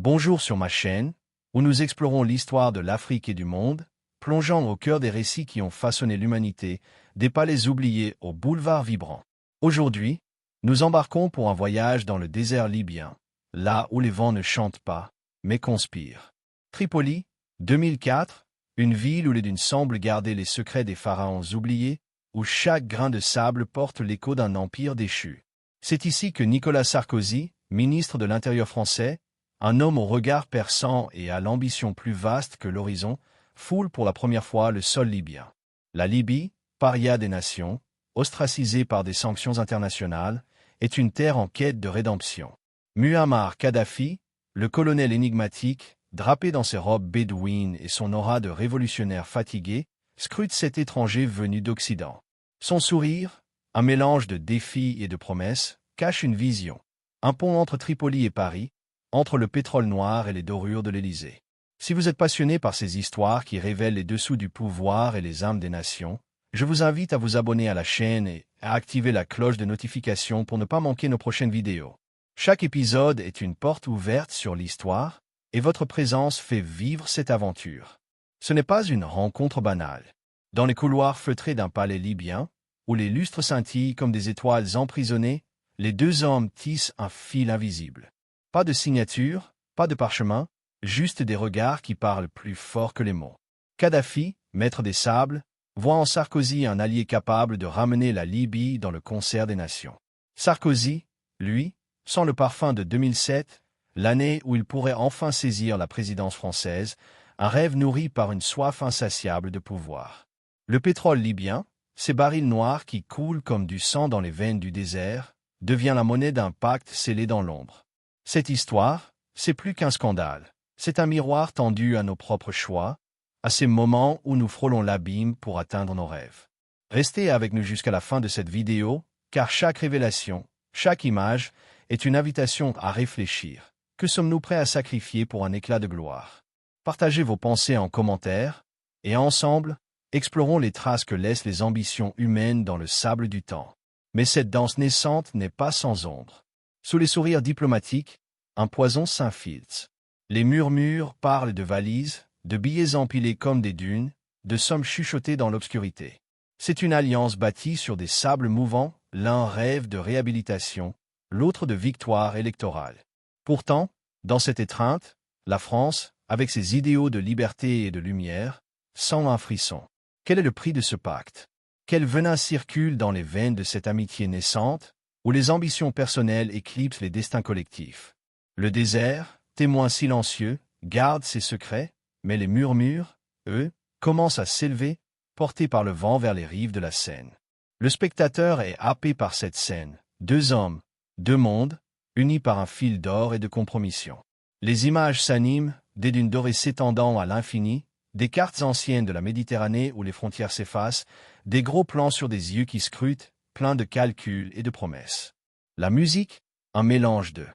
Bonjour sur ma chaîne, où nous explorons l'histoire de l'Afrique et du monde, plongeant au cœur des récits qui ont façonné l'humanité, des palais oubliés aux boulevards vibrants. Aujourd'hui, nous embarquons pour un voyage dans le désert libyen, là où les vents ne chantent pas, mais conspirent. Tripoli, 2004, une ville où les dunes semblent garder les secrets des pharaons oubliés, où chaque grain de sable porte l'écho d'un empire déchu. C'est ici que Nicolas Sarkozy, ministre de l'Intérieur français, un homme au regard perçant et à l'ambition plus vaste que l'horizon, foule pour la première fois le sol libyen. La Libye, paria des nations, ostracisée par des sanctions internationales, est une terre en quête de rédemption. Muammar Kadhafi, le colonel énigmatique, drapé dans ses robes bédouines et son aura de révolutionnaire fatigué, scrute cet étranger venu d'Occident. Son sourire, un mélange de défis et de promesses, cache une vision. Un pont entre Tripoli et Paris, entre le pétrole noir et les dorures de l'Élysée. Si vous êtes passionné par ces histoires qui révèlent les dessous du pouvoir et les âmes des nations, je vous invite à vous abonner à la chaîne et à activer la cloche de notification pour ne pas manquer nos prochaines vidéos. Chaque épisode est une porte ouverte sur l'histoire, et votre présence fait vivre cette aventure. Ce n'est pas une rencontre banale. Dans les couloirs feutrés d'un palais libyen, où les lustres scintillent comme des étoiles emprisonnées, les deux hommes tissent un fil invisible. Pas de signature, pas de parchemin, juste des regards qui parlent plus fort que les mots. Kadhafi, maître des sables, voit en Sarkozy un allié capable de ramener la Libye dans le concert des nations. Sarkozy, lui, sent le parfum de 2007, l'année où il pourrait enfin saisir la présidence française, un rêve nourri par une soif insatiable de pouvoir. Le pétrole libyen, ces barils noirs qui coulent comme du sang dans les veines du désert, devient la monnaie d'un pacte scellé dans l'ombre. Cette histoire, c'est plus qu'un scandale. C'est un miroir tendu à nos propres choix, à ces moments où nous frôlons l'abîme pour atteindre nos rêves. Restez avec nous jusqu'à la fin de cette vidéo, car chaque révélation, chaque image, est une invitation à réfléchir. Que sommes-nous prêts à sacrifier pour un éclat de gloire? Partagez vos pensées en commentaire, et ensemble, explorons les traces que laissent les ambitions humaines dans le sable du temps. Mais cette danse naissante n'est pas sans ombre. Sous les sourires diplomatiques, un poison s'infiltre. Les murmures parlent de valises, de billets empilés comme des dunes, de sommes chuchotées dans l'obscurité. C'est une alliance bâtie sur des sables mouvants, l'un rêve de réhabilitation, l'autre de victoire électorale. Pourtant, dans cette étreinte, la France, avec ses idéaux de liberté et de lumière, sent un frisson. Quel est le prix de ce pacte? Quel venin circule dans les veines de cette amitié naissante, où les ambitions personnelles éclipsent les destins collectifs? Le désert, témoin silencieux, garde ses secrets, mais les murmures, eux, commencent à s'élever, portés par le vent vers les rives de la Seine. Le spectateur est happé par cette scène. Deux hommes, deux mondes, unis par un fil d'or et de compromission. Les images s'animent, des dunes dorées s'étendant à l'infini, des cartes anciennes de la Méditerranée où les frontières s'effacent, des gros plans sur des yeux qui scrutent, pleins de calculs et de promesses. La musique, un mélange de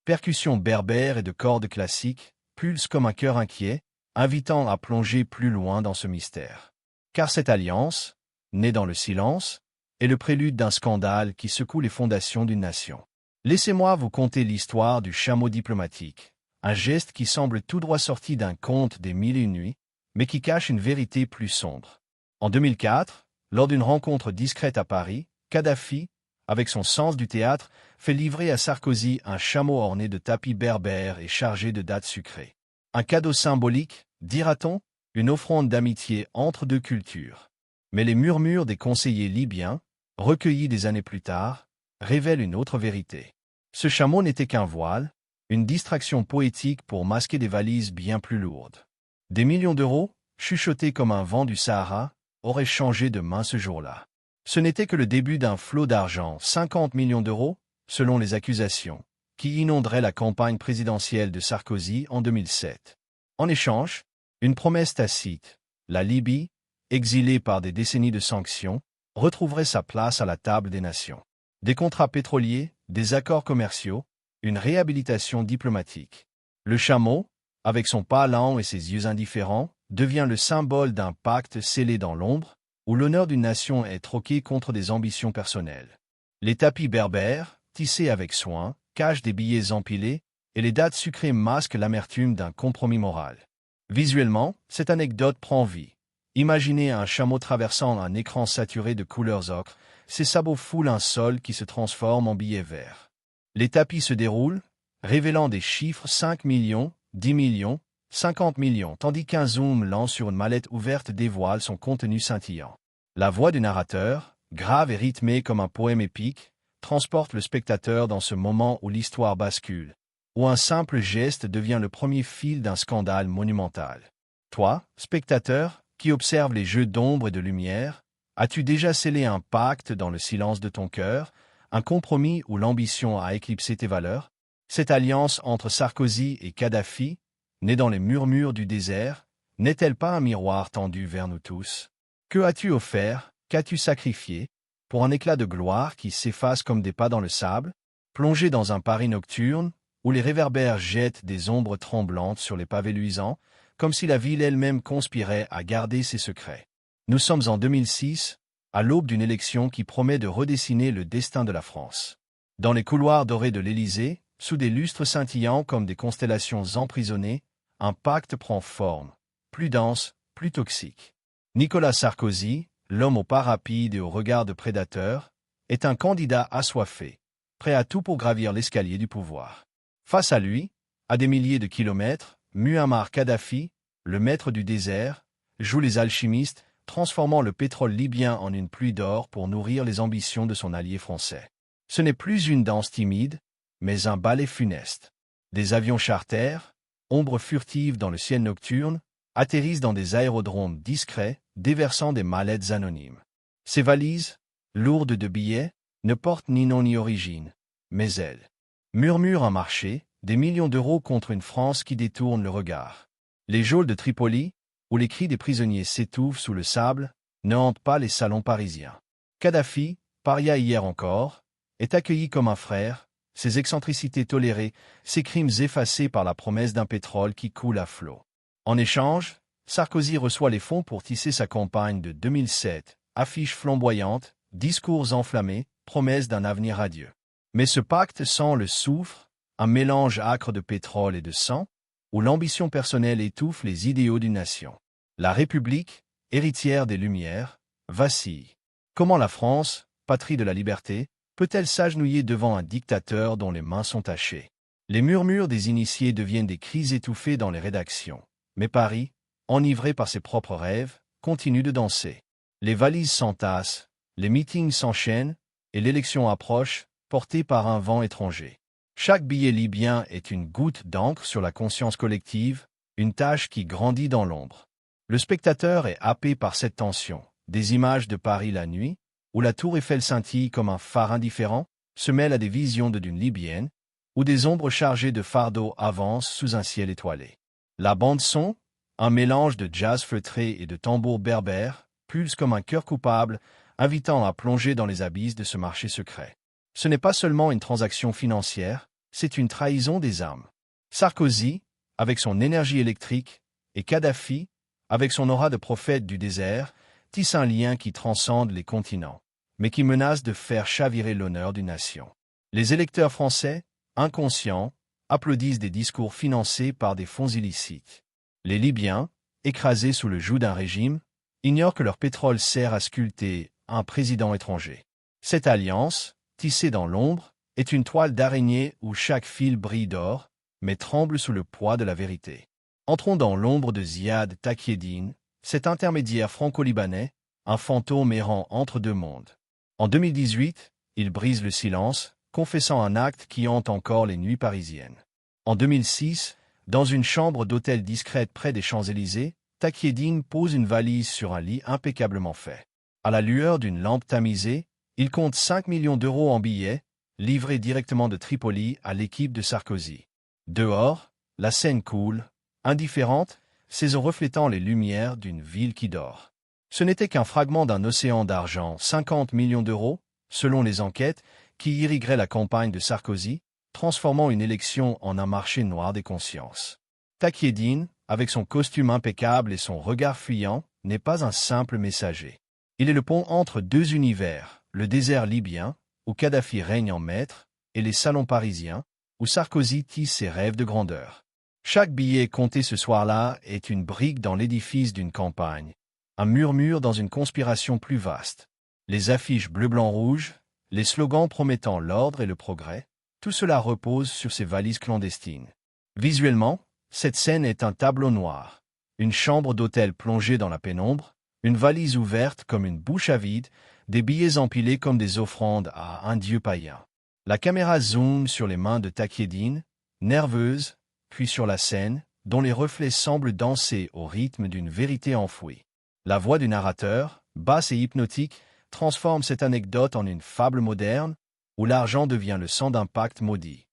percussions berbères et de cordes classiques, pulse comme un cœur inquiet, invitant à plonger plus loin dans ce mystère. Car cette alliance, née dans le silence, est le prélude d'un scandale qui secoue les fondations d'une nation. Laissez-moi vous conter l'histoire du chameau diplomatique, un geste qui semble tout droit sorti d'un conte des Mille et une nuits, mais qui cache une vérité plus sombre. En 2004, lors d'une rencontre discrète à Paris, Kadhafi, avec son sens du théâtre, fait livrer à Sarkozy un chameau orné de tapis berbères et chargé de dattes sucrées. Un cadeau symbolique, dira-t-on, une offrande d'amitié entre deux cultures. Mais les murmures des conseillers libyens, recueillis des années plus tard, révèlent une autre vérité. Ce chameau n'était qu'un voile, une distraction poétique pour masquer des valises bien plus lourdes. Des millions d'euros, chuchotés comme un vent du Sahara, auraient changé de main ce jour-là. Ce n'était que le début d'un flot d'argent, 50 millions d'euros, selon les accusations, qui inonderait la campagne présidentielle de Sarkozy en 2007. En échange, une promesse tacite, la Libye, exilée par des décennies de sanctions, retrouverait sa place à la table des nations. Des contrats pétroliers, des accords commerciaux, une réhabilitation diplomatique. Le chameau, avec son pas lent et ses yeux indifférents, devient le symbole d'un pacte scellé dans l'ombre, où l'honneur d'une nation est troqué contre des ambitions personnelles. Les tapis berbères, tissés avec soin, cachent des billets empilés, et les dates sucrées masquent l'amertume d'un compromis moral. Visuellement, cette anecdote prend vie. Imaginez un chameau traversant un écran saturé de couleurs ocre, ses sabots foulent un sol qui se transforme en billets verts. Les tapis se déroulent, révélant des chiffres 5 millions, 10 millions, 50 millions, tandis qu'un zoom lent sur une mallette ouverte dévoile son contenu scintillant. La voix du narrateur, grave et rythmée comme un poème épique, transporte le spectateur dans ce moment où l'histoire bascule, où un simple geste devient le premier fil d'un scandale monumental. Toi, spectateur, qui observe les jeux d'ombre et de lumière, as-tu déjà scellé un pacte dans le silence de ton cœur, un compromis où l'ambition a éclipsé tes valeurs? Cette alliance entre Sarkozy et Kadhafi, née dans les murmures du désert, n'est-elle pas un miroir tendu vers nous tous? Que as-tu offert, qu'as-tu sacrifié, pour un éclat de gloire qui s'efface comme des pas dans le sable, plongé dans un Paris nocturne, où les réverbères jettent des ombres tremblantes sur les pavés luisants, comme si la ville elle-même conspirait à garder ses secrets. Nous sommes en 2006, à l'aube d'une élection qui promet de redessiner le destin de la France. Dans les couloirs dorés de l'Élysée, sous des lustres scintillants comme des constellations emprisonnées, un pacte prend forme, plus dense, plus toxique. Nicolas Sarkozy, l'homme au pas rapide et au regard de prédateur, est un candidat assoiffé, prêt à tout pour gravir l'escalier du pouvoir. Face à lui, à des milliers de kilomètres, Muammar Kadhafi, le maître du désert, joue les alchimistes, transformant le pétrole libyen en une pluie d'or pour nourrir les ambitions de son allié français. Ce n'est plus une danse timide, mais un ballet funeste. Des avions charters, ombres furtives dans le ciel nocturne, atterrissent dans des aérodromes discrets, déversant des mallettes anonymes. Ces valises, lourdes de billets, ne portent ni nom ni origine, mais elles murmurent un marché, des millions d'euros contre une France qui détourne le regard. Les geôles de Tripoli, où les cris des prisonniers s'étouffent sous le sable, ne hantent pas les salons parisiens. Kadhafi, paria hier encore, est accueilli comme un frère, ses excentricités tolérées, ses crimes effacés par la promesse d'un pétrole qui coule à flot. En échange, Sarkozy reçoit les fonds pour tisser sa campagne de 2007, affiches flamboyantes, discours enflammés, promesses d'un avenir radieux. Mais ce pacte sent le soufre, un mélange âcre de pétrole et de sang, où l'ambition personnelle étouffe les idéaux d'une nation. La République, héritière des Lumières, vacille. Comment la France, patrie de la liberté, peut-elle s'agenouiller devant un dictateur dont les mains sont tachées? Les murmures des initiés deviennent des cris étouffés dans les rédactions. Mais Paris, enivré par ses propres rêves, continue de danser. Les valises s'entassent, les meetings s'enchaînent, et l'élection approche, portée par un vent étranger. Chaque billet libyen est une goutte d'encre sur la conscience collective, une tache qui grandit dans l'ombre. Le spectateur est happé par cette tension. Des images de Paris la nuit, où la tour Eiffel scintille comme un phare indifférent, se mêlent à des visions de dunes libyennes, où des ombres chargées de fardeaux avancent sous un ciel étoilé. La bande-son, un mélange de jazz feutré et de tambours berbères, pulse comme un cœur coupable, invitant à plonger dans les abysses de ce marché secret. Ce n'est pas seulement une transaction financière, c'est une trahison des âmes. Sarkozy, avec son énergie électrique, et Kadhafi, avec son aura de prophète du désert, tissent un lien qui transcende les continents, mais qui menace de faire chavirer l'honneur d'une nation. Les électeurs français, inconscients, applaudissent des discours financés par des fonds illicites. Les Libyens, écrasés sous le joug d'un régime, ignorent que leur pétrole sert à sculpter un président étranger. Cette alliance, tissée dans l'ombre, est une toile d'araignée où chaque fil brille d'or, mais tremble sous le poids de la vérité. Entrons dans l'ombre de Ziad Takieddine, cet intermédiaire franco-libanais, un fantôme errant entre deux mondes. En 2018, il brise le silence, confessant un acte qui hante encore les nuits parisiennes. En 2006, dans une chambre d'hôtel discrète près des Champs-Élysées, Takieddine pose une valise sur un lit impeccablement fait. À la lueur d'une lampe tamisée, il compte 5 millions d'euros en billets, livrés directement de Tripoli à l'équipe de Sarkozy. Dehors, la scène coule, indifférente, ses eaux reflétant les lumières d'une ville qui dort. Ce n'était qu'un fragment d'un océan d'argent, 50 millions d'euros, selon les enquêtes, qui irriguerait la campagne de Sarkozy, transformant une élection en un marché noir des consciences. Takieddine, avec son costume impeccable et son regard fuyant, n'est pas un simple messager. Il est le pont entre deux univers, le désert libyen, où Kadhafi règne en maître, et les salons parisiens, où Sarkozy tisse ses rêves de grandeur. Chaque billet compté ce soir-là est une brique dans l'édifice d'une campagne, un murmure dans une conspiration plus vaste. Les affiches bleu-blanc-rouge, les slogans promettant l'ordre et le progrès, tout cela repose sur ces valises clandestines. Visuellement, cette scène est un tableau noir. Une chambre d'hôtel plongée dans la pénombre, une valise ouverte comme une bouche à vide, des billets empilés comme des offrandes à un dieu païen. La caméra zoome sur les mains de Takiedine, nerveuse, puis sur la scène, dont les reflets semblent danser au rythme d'une vérité enfouie. La voix du narrateur, basse et hypnotique, transforme cette anecdote en une fable moderne, où l'argent devient le sang d'un pacte maudit.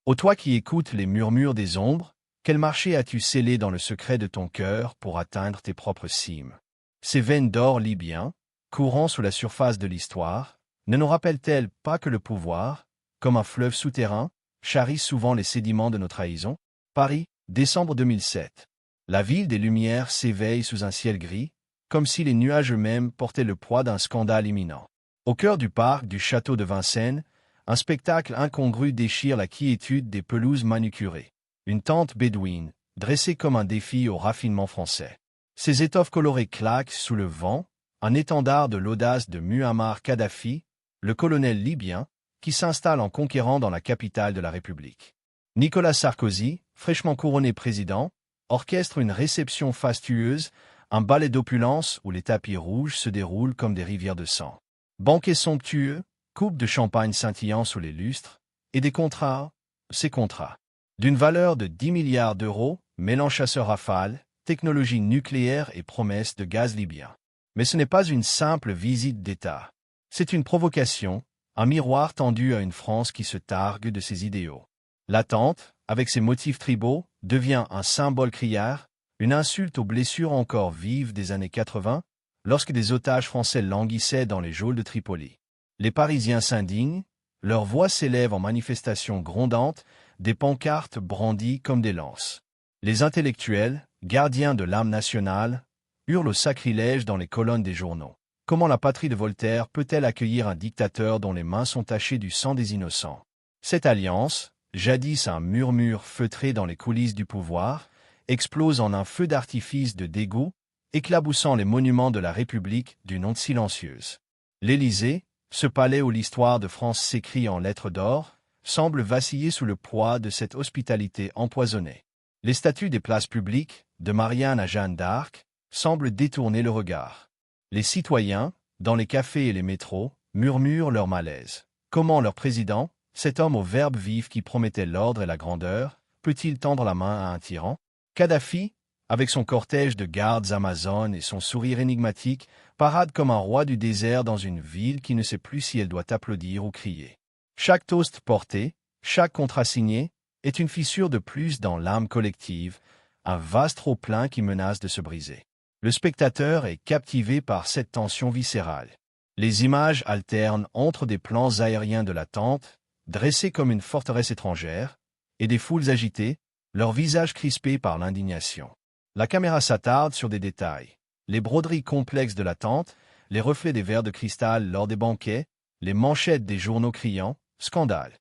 Ô toi qui écoutes les murmures des ombres, quel marché as-tu scellé dans le secret de ton cœur pour atteindre tes propres cimes? Ces veines d'or libyen, courant sous la surface de l'histoire, ne nous rappellent-elles pas que le pouvoir, comme un fleuve souterrain, charrie souvent les sédiments de nos trahisons? Paris, décembre 2007. La ville des Lumières s'éveille sous un ciel gris, comme si les nuages eux-mêmes portaient le poids d'un scandale imminent. Au cœur du parc du château de Vincennes, un spectacle incongru déchire la quiétude des pelouses manucurées. Une tente bédouine, dressée comme un défi au raffinement français. Ses étoffes colorées claquent sous le vent, un étendard de l'audace de Muammar Kadhafi, le colonel libyen, qui s'installe en conquérant dans la capitale de la République. Nicolas Sarkozy, fraîchement couronné président, orchestre une réception fastueuse, un ballet d'opulence où les tapis rouges se déroulent comme des rivières de sang. Banquet somptueux, coupe de champagne scintillant sous les lustres, et des contrats, ces contrats. D'une valeur de 10 milliards d'euros, mêlant chasseurs rafales, technologie nucléaire et promesses de gaz libyen. Mais ce n'est pas une simple visite d'État. C'est une provocation, un miroir tendu à une France qui se targue de ses idéaux. La tente, avec ses motifs tribaux, devient un symbole criard, une insulte aux blessures encore vives des années 80, lorsque des otages français languissaient dans les geôles de Tripoli. Les Parisiens s'indignent, leurs voix s'élèvent en manifestations grondantes, des pancartes brandies comme des lances. Les intellectuels, gardiens de l'âme nationale, hurlent au sacrilège dans les colonnes des journaux. Comment la patrie de Voltaire peut-elle accueillir un dictateur dont les mains sont tachées du sang des innocents? Cette alliance, jadis un murmure feutré dans les coulisses du pouvoir, explose en un feu d'artifice de dégoût, éclaboussant les monuments de la République d'une honte silencieuse. L'Élysée, ce palais où l'histoire de France s'écrit en lettres d'or, semble vaciller sous le poids de cette hospitalité empoisonnée. Les statues des places publiques, de Marianne à Jeanne d'Arc, semblent détourner le regard. Les citoyens, dans les cafés et les métros, murmurent leur malaise. Comment leur président, cet homme au verbe vif qui promettait l'ordre et la grandeur, peut-il tendre la main à un tyran? Kadhafi, avec son cortège de gardes amazones et son sourire énigmatique, parade comme un roi du désert dans une ville qui ne sait plus si elle doit applaudir ou crier. Chaque toast porté, chaque contrat signé, est une fissure de plus dans l'âme collective, un vaste trop-plein qui menace de se briser. Le spectateur est captivé par cette tension viscérale. Les images alternent entre des plans aériens de la tente, dressés comme une forteresse étrangère, et des foules agitées, leurs visages crispés par l'indignation. La caméra s'attarde sur des détails. Les broderies complexes de la tente, les reflets des verres de cristal lors des banquets, les manchettes des journaux criant « Scandale ».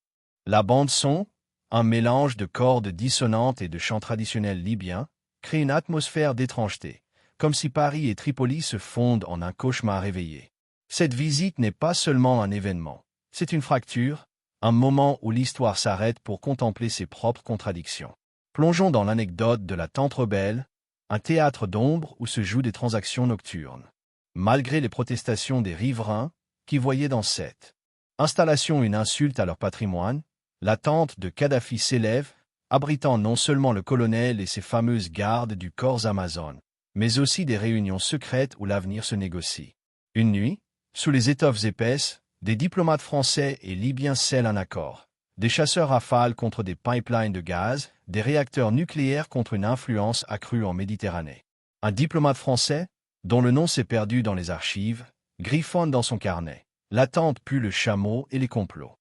La bande-son, un mélange de cordes dissonantes et de chants traditionnels libyens, crée une atmosphère d'étrangeté, comme si Paris et Tripoli se fondent en un cauchemar réveillé. Cette visite n'est pas seulement un événement, c'est une fracture, un moment où l'histoire s'arrête pour contempler ses propres contradictions. Plongeons dans l'anecdote de la tente rebelle, un théâtre d'ombre où se jouent des transactions nocturnes. Malgré les protestations des riverains, qui voyaient dans cette installation une insulte à leur patrimoine, la tente de Kadhafi s'élève, abritant non seulement le colonel et ses fameuses gardes du corps amazone, mais aussi des réunions secrètes où l'avenir se négocie. Une nuit, sous les étoffes épaisses, des diplomates français et libyens scellent un accord. Des chasseurs rafales contre des pipelines de gaz, des réacteurs nucléaires contre une influence accrue en Méditerranée. Un diplomate français, dont le nom s'est perdu dans les archives, griffonne dans son carnet. L'attente pue le chameau et les complots.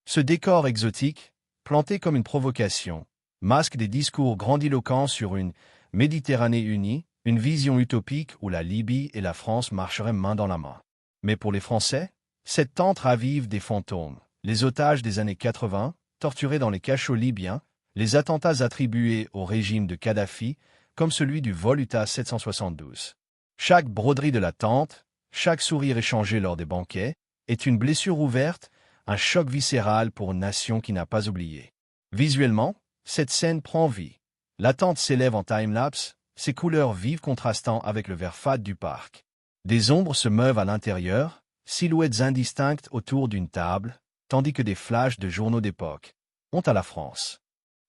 Ce décor exotique, planté comme une provocation, masque des discours grandiloquents sur une Méditerranée unie, une vision utopique où la Libye et la France marcheraient main dans la main. Mais pour les Français, cette tente ravive des fantômes, les otages des années 80, torturés dans les cachots libyens, les attentats attribués au régime de Kadhafi, comme celui du Voluta 772. Chaque broderie de la tente, chaque sourire échangé lors des banquets, est une blessure ouverte, un choc viscéral pour une nation qui n'a pas oublié. Visuellement, cette scène prend vie. La tente s'élève en time-lapse, ses couleurs vives contrastant avec le vert fade du parc. Des ombres se meuvent à l'intérieur, silhouettes indistinctes autour d'une table, tandis que des flashs de journaux d'époque, honte à la France,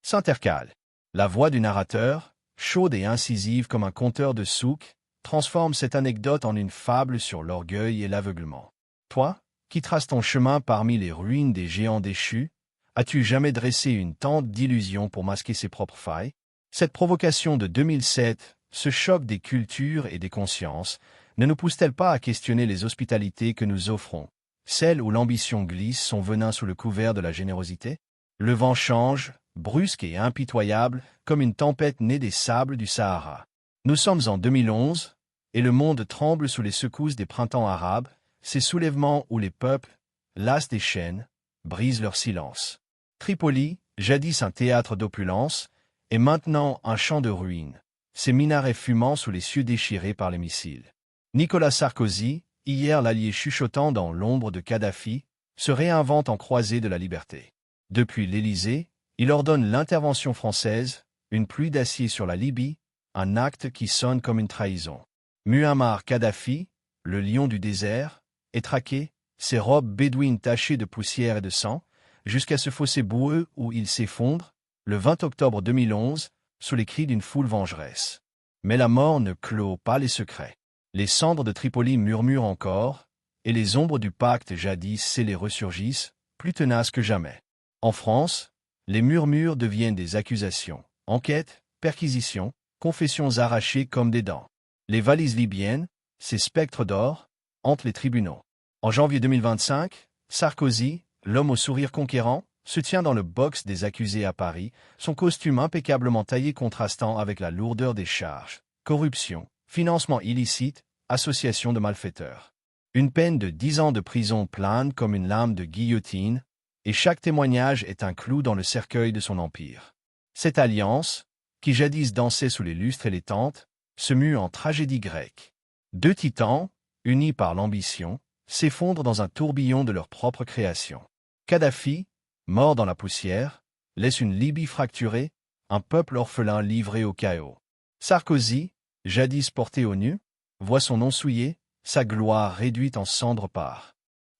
s'intercalent. La voix du narrateur, chaude et incisive comme un conteur de souk, transforme cette anecdote en une fable sur l'orgueil et l'aveuglement. Toi, qui traces ton chemin parmi les ruines des géants déchus, as-tu jamais dressé une tente d'illusions pour masquer ses propres failles? Cette provocation de 2007, ce choc des cultures et des consciences, ne nous pousse-t-elle pas à questionner les hospitalités que nous offrons, celles où l'ambition glisse son venin sous le couvert de la générosité? Le vent change, brusque et impitoyable, comme une tempête née des sables du Sahara. Nous sommes en 2011, et le monde tremble sous les secousses des printemps arabes, ces soulèvements où les peuples, las des chaînes, brisent leur silence. Tripoli, jadis un théâtre d'opulence, est maintenant un champ de ruines, ses minarets fumant sous les cieux déchirés par les missiles. Nicolas Sarkozy, hier l'allié chuchotant dans l'ombre de Kadhafi, se réinvente en croisée de la liberté. Depuis l'Élysée, il ordonne l'intervention française, une pluie d'acier sur la Libye, un acte qui sonne comme une trahison. Muammar Kadhafi, le lion du désert, est traqué, ses robes bédouines tachées de poussière et de sang, jusqu'à ce fossé boueux où il s'effondre, le 20 octobre 2011, sous les cris d'une foule vengeresse. Mais la mort ne clôt pas les secrets. Les cendres de Tripoli murmurent encore, et les ombres du pacte jadis scellé ressurgissent, plus tenaces que jamais. En France, les murmures deviennent des accusations, enquêtes, perquisitions, confessions arrachées comme des dents. Les valises libyennes, ces spectres d'or, hantent les tribunaux. En janvier 2025, Sarkozy, l'homme au sourire conquérant, se tient dans le box des accusés à Paris, son costume impeccablement taillé contrastant avec la lourdeur des charges. Corruption, financement illicite, association de malfaiteurs. Une peine de 10 ans de prison plane comme une lame de guillotine, et chaque témoignage est un clou dans le cercueil de son empire. Cette alliance, qui jadis dansait sous les lustres et les tentes, se mue en tragédie grecque. Deux titans, unis par l'ambition, s'effondrent dans un tourbillon de leur propre création. Kadhafi, mort dans la poussière, laisse une Libye fracturée, un peuple orphelin livré au chaos. Sarkozy, jadis porté au nu, voit son nom souillé, sa gloire réduite en cendres par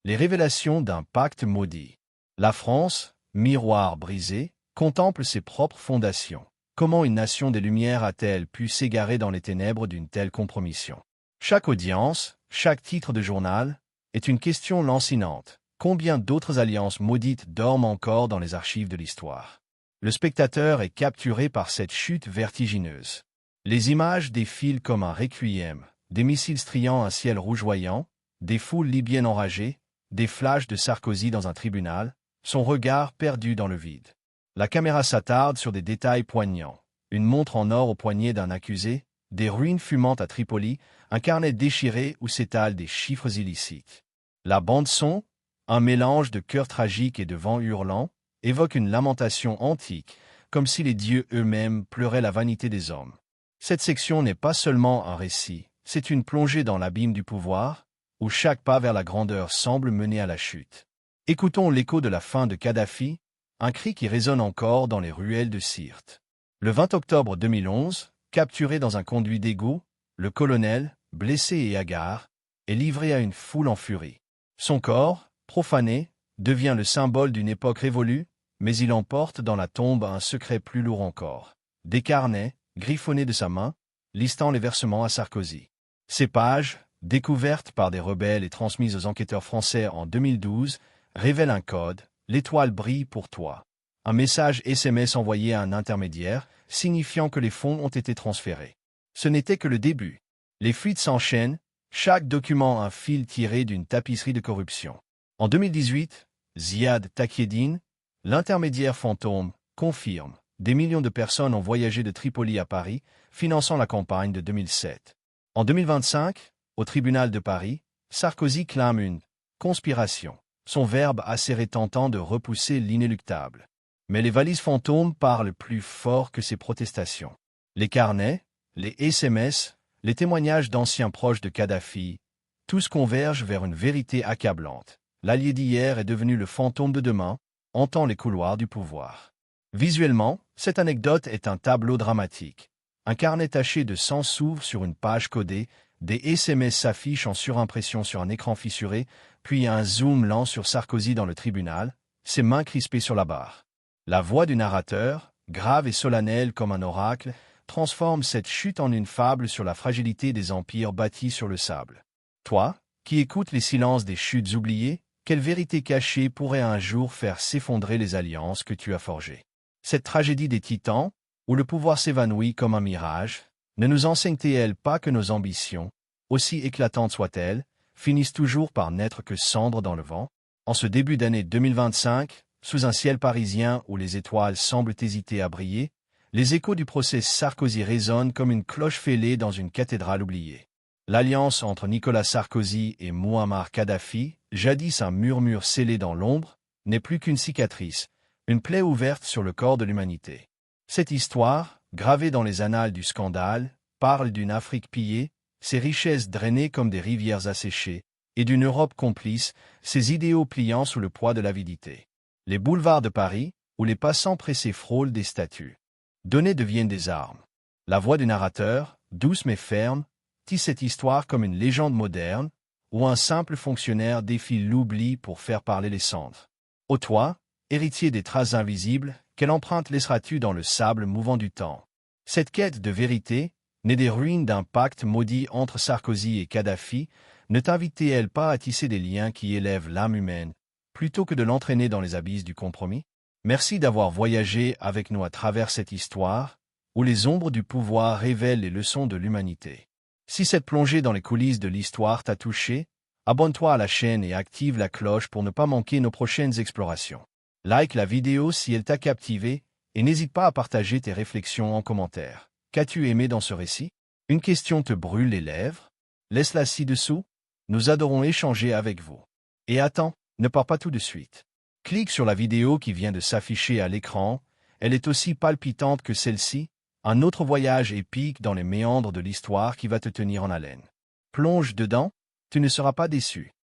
les révélations d'un pacte maudit. La France, miroir brisé, contemple ses propres fondations. Comment une nation des Lumières a-t-elle pu s'égarer dans les ténèbres d'une telle compromission? Chaque audience, chaque titre de journal, est une question lancinante. Combien d'autres alliances maudites dorment encore dans les archives de l'histoire? Le spectateur est capturé par cette chute vertigineuse. Les images défilent comme un requiem, des missiles striant un ciel rougeoyant, des foules libyennes enragées, des flashs de Sarkozy dans un tribunal, son regard perdu dans le vide. La caméra s'attarde sur des détails poignants. Une montre en or au poignet d'un accusé, des ruines fumantes à Tripoli, un carnet déchiré où s'étalent des chiffres illicites. La bande-son, un mélange de chœurs tragiques et de vents hurlants, évoque une lamentation antique, comme si les dieux eux-mêmes pleuraient la vanité des hommes. Cette section n'est pas seulement un récit, c'est une plongée dans l'abîme du pouvoir, où chaque pas vers la grandeur semble mener à la chute. Écoutons l'écho de la fin de Kadhafi, un cri qui résonne encore dans les ruelles de Sirte. Le 20 octobre 2011, capturé dans un conduit d'égout, le colonel, blessé et hagard, est livré à une foule en furie. Son corps, profané, devient le symbole d'une époque révolue, mais il emporte dans la tombe un secret plus lourd encore. Des carnets, griffonnés de sa main, listant les versements à Sarkozy. Ces pages, découvertes par des rebelles et transmises aux enquêteurs français en 2012, révèlent un code, l'étoile brille pour toi. Un message SMS envoyé à un intermédiaire, signifiant que les fonds ont été transférés. Ce n'était que le début. Les fuites s'enchaînent, chaque document un fil tiré d'une tapisserie de corruption. En 2018, Ziad Takieddine, l'intermédiaire fantôme, confirme des millions de personnes ont voyagé de Tripoli à Paris, finançant la campagne de 2007. En 2025, au tribunal de Paris, Sarkozy clame une conspiration, son verbe acéré tentant de repousser l'inéluctable. Mais les valises fantômes parlent plus fort que ces protestations. Les carnets, les SMS, les témoignages d'anciens proches de Kadhafi, tous convergent vers une vérité accablante. L'allié d'hier est devenu le fantôme de demain, hantant les couloirs du pouvoir. Visuellement, cette anecdote est un tableau dramatique. Un carnet taché de sang s'ouvre sur une page codée, des SMS s'affichent en surimpression sur un écran fissuré, puis un zoom lent sur Sarkozy dans le tribunal, ses mains crispées sur la barre. La voix du narrateur, grave et solennelle comme un oracle, transforme cette chute en une fable sur la fragilité des empires bâtis sur le sable. Toi, qui écoutes les silences des chutes oubliées, quelle vérité cachée pourrait un jour faire s'effondrer les alliances que tu as forgées? Cette tragédie des titans, où le pouvoir s'évanouit comme un mirage, ne nous enseigne-t-elle pas que nos ambitions, aussi éclatantes soient-elles, finissent toujours par n'être que cendres dans le vent? En ce début d'année 2025, sous un ciel parisien où les étoiles semblent hésiter à briller, les échos du procès Sarkozy résonnent comme une cloche fêlée dans une cathédrale oubliée. L'alliance entre Nicolas Sarkozy et Mouammar Kadhafi, jadis un murmure scellé dans l'ombre, n'est plus qu'une cicatrice, une plaie ouverte sur le corps de l'humanité. Cette histoire, gravée dans les annales du scandale, parle d'une Afrique pillée, ses richesses drainées comme des rivières asséchées, et d'une Europe complice, ses idéaux pliant sous le poids de l'avidité. Les boulevards de Paris, où les passants pressés frôlent des statues. Données deviennent des armes. La voix du narrateur, douce mais ferme, tisse cette histoire comme une légende moderne, où un simple fonctionnaire défie l'oubli pour faire parler les cendres. Ô toi, héritier des traces invisibles, quelle empreinte laisseras-tu dans le sable mouvant du temps? Cette quête de vérité, née des ruines d'un pacte maudit entre Sarkozy et Kadhafi, ne t'invitait-elle pas à tisser des liens qui élèvent l'âme humaine, plutôt que de l'entraîner dans les abysses du compromis? Merci d'avoir voyagé avec nous à travers cette histoire, où les ombres du pouvoir révèlent les leçons de l'humanité. Si cette plongée dans les coulisses de l'histoire t'a touché, abonne-toi à la chaîne et active la cloche pour ne pas manquer nos prochaines explorations. Like la vidéo si elle t'a captivé, et n'hésite pas à partager tes réflexions en commentaire. Qu'as-tu aimé dans ce récit? Une question te brûle les lèvres? Laisse-la ci-dessous. Nous adorons échanger avec vous. Et attends, ne pars pas tout de suite. Clique sur la vidéo qui vient de s'afficher à l'écran, elle est aussi palpitante que celle-ci, un autre voyage épique dans les méandres de l'histoire qui va te tenir en haleine. Plonge dedans, tu ne seras pas déçu.